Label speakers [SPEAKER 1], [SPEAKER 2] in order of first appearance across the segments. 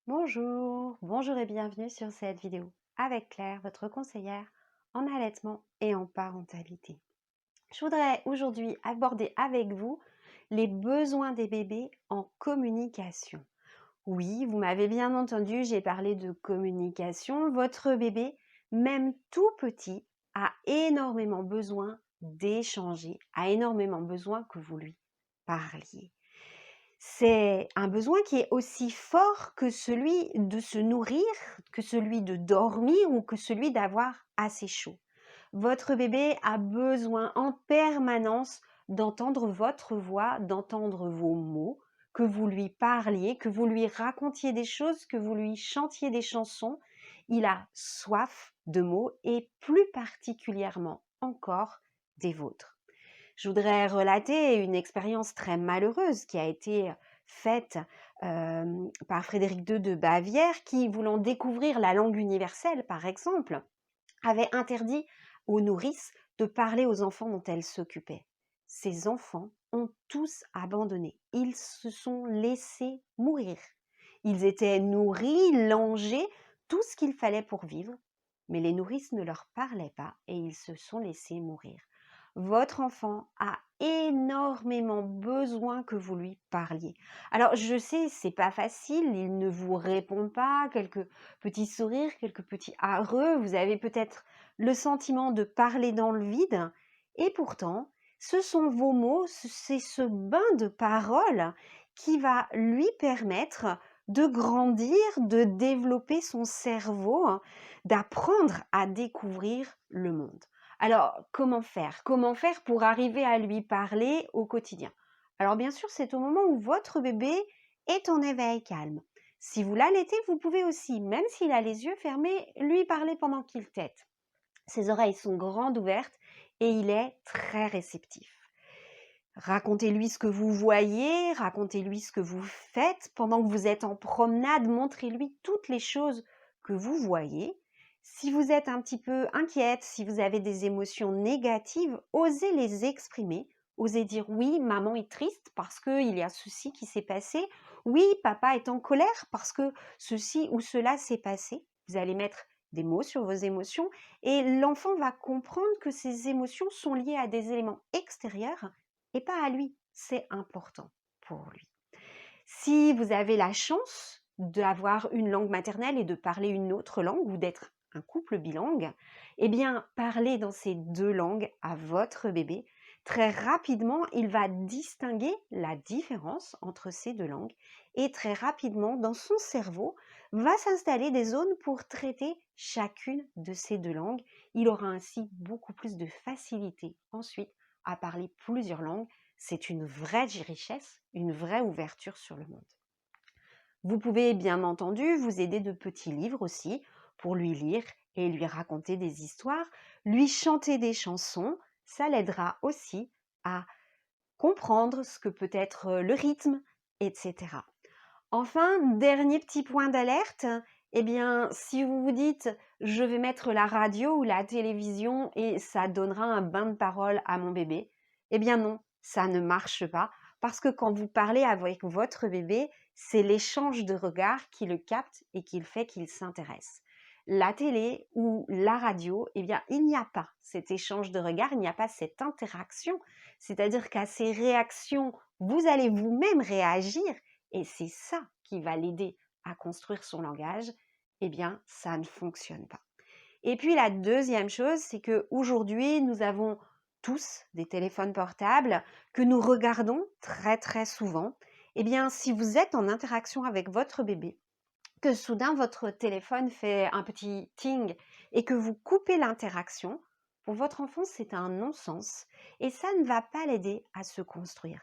[SPEAKER 1] Bonjour et bienvenue sur cette vidéo avec Claire, votre conseillère en allaitement et en parentalité. Je voudrais aujourd'hui aborder avec vous les besoins des bébés en communication. Oui, vous m'avez bien entendu, j'ai parlé de communication. Votre bébé, même tout petit, a énormément besoin d'échanger, a énormément besoin que vous lui parliez. C'est un besoin qui est aussi fort que celui de se nourrir, que celui de dormir ou que celui d'avoir assez chaud. Votre bébé a besoin en permanence d'entendre votre voix, d'entendre vos mots, que vous lui parliez, que vous lui racontiez des choses, que vous lui chantiez des chansons. Il a soif de mots et plus particulièrement encore des vôtres. Je voudrais relater une expérience très malheureuse qui a été faite par Frédéric II de Bavière qui, voulant découvrir la langue universelle, par exemple, avait interdit aux nourrices de parler aux enfants dont elles s'occupaient. Ces enfants ont tous abandonné. Ils se sont laissés mourir. Ils étaient nourris, langés, tout ce qu'il fallait pour vivre, mais les nourrices ne leur parlaient pas et ils se sont laissés mourir. Votre enfant a énormément besoin que vous lui parliez. Alors je sais, c'est pas facile, il ne vous répond pas, quelques petits sourires, quelques petits hareux, vous avez peut-être le sentiment de parler dans le vide, et pourtant, ce sont vos mots, c'est ce bain de parole qui va lui permettre de grandir, de développer son cerveau, d'apprendre à découvrir le monde. Alors, comment faire? Comment faire pour arriver à lui parler au quotidien? Alors, bien sûr, c'est au moment où votre bébé est en éveil calme. Si vous l'allaitez, vous pouvez aussi, même s'il a les yeux fermés, lui parler pendant qu'il tète. Ses oreilles sont grandes ouvertes et il est très réceptif. Racontez-lui ce que vous voyez, racontez-lui ce que vous faites. Pendant que vous êtes en promenade, montrez-lui toutes les choses que vous voyez. Si vous êtes un petit peu inquiète, si vous avez des émotions négatives, osez les exprimer. Osez dire oui, maman est triste parce qu'il y a ceci qui s'est passé. Oui, papa est en colère parce que ceci ou cela s'est passé. Vous allez mettre des mots sur vos émotions et l'enfant va comprendre que ces émotions sont liées à des éléments extérieurs et pas à lui. C'est important pour lui. Si vous avez la chance d'avoir une langue maternelle et de parler une autre langue ou d'être un couple bilingue, eh bien, parlez dans ces deux langues à votre bébé. Très rapidement, il va distinguer la différence entre ces deux langues et très rapidement, dans son cerveau, va s'installer des zones pour traiter chacune de ces deux langues. Il aura ainsi beaucoup plus de facilité ensuite à parler plusieurs langues. C'est une vraie richesse, une vraie ouverture sur le monde. Vous pouvez bien entendu vous aider de petits livres aussi pour lui lire et lui raconter des histoires, lui chanter des chansons, ça l'aidera aussi à comprendre ce que peut être le rythme, etc. Enfin, dernier petit point d'alerte, eh bien, si vous vous dites je vais mettre la radio ou la télévision et ça donnera un bain de parole à mon bébé, eh bien non, ça ne marche pas parce que quand vous parlez avec votre bébé, c'est l'échange de regards qui le capte et qui le fait qu'il s'intéresse. La télé ou la radio, eh bien, il n'y a pas cet échange de regards, il n'y a pas cette interaction, c'est-à-dire qu'à ces réactions, vous allez vous-même réagir et c'est ça qui va l'aider à construire son langage, eh bien, ça ne fonctionne pas. Et puis la deuxième chose, c'est qu'aujourd'hui, nous avons tous des téléphones portables que nous regardons très très souvent. Eh bien, si vous êtes en interaction avec votre bébé, que soudain votre téléphone fait un petit ting et que vous coupez l'interaction, pour votre enfant, c'est un non-sens et ça ne va pas l'aider à se construire.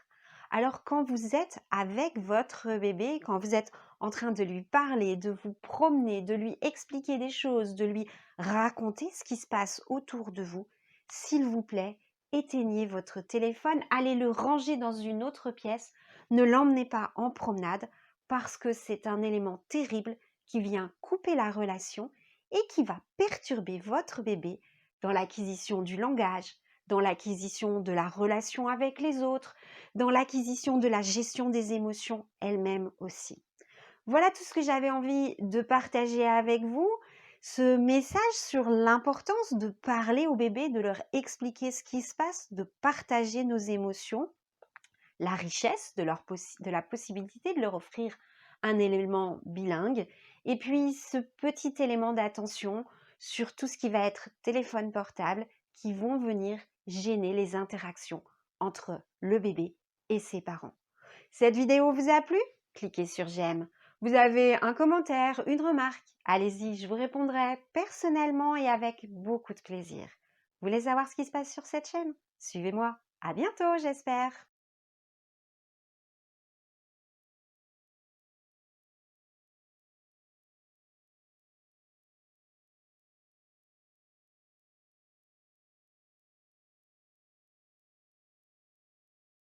[SPEAKER 1] Alors quand vous êtes avec votre bébé, quand vous êtes en train de lui parler, de vous promener, de lui expliquer des choses, de lui raconter ce qui se passe autour de vous, s'il vous plaît, éteignez votre téléphone, allez le ranger dans une autre pièce, ne l'emmenez pas en promenade parce que c'est un élément terrible qui vient couper la relation et qui va perturber votre bébé dans l'acquisition du langage, dans l'acquisition de la relation avec les autres, dans l'acquisition de la gestion des émotions elles-mêmes aussi. Voilà tout ce que j'avais envie de partager avec vous. Ce message sur l'importance de parler aux bébés, de leur expliquer ce qui se passe, de partager nos émotions, la richesse de la possibilité de leur offrir un élément bilingue, et puis ce petit élément d'attention sur tout ce qui va être téléphone portable qui vont venir gêner les interactions entre le bébé et ses parents. Cette vidéo vous a plu? Cliquez sur j'aime. Vous avez un commentaire, une remarque? Allez-y, je vous répondrai personnellement et avec beaucoup de plaisir. Vous voulez savoir ce qui se passe sur cette chaîne? Suivez-moi. À bientôt, j'espère.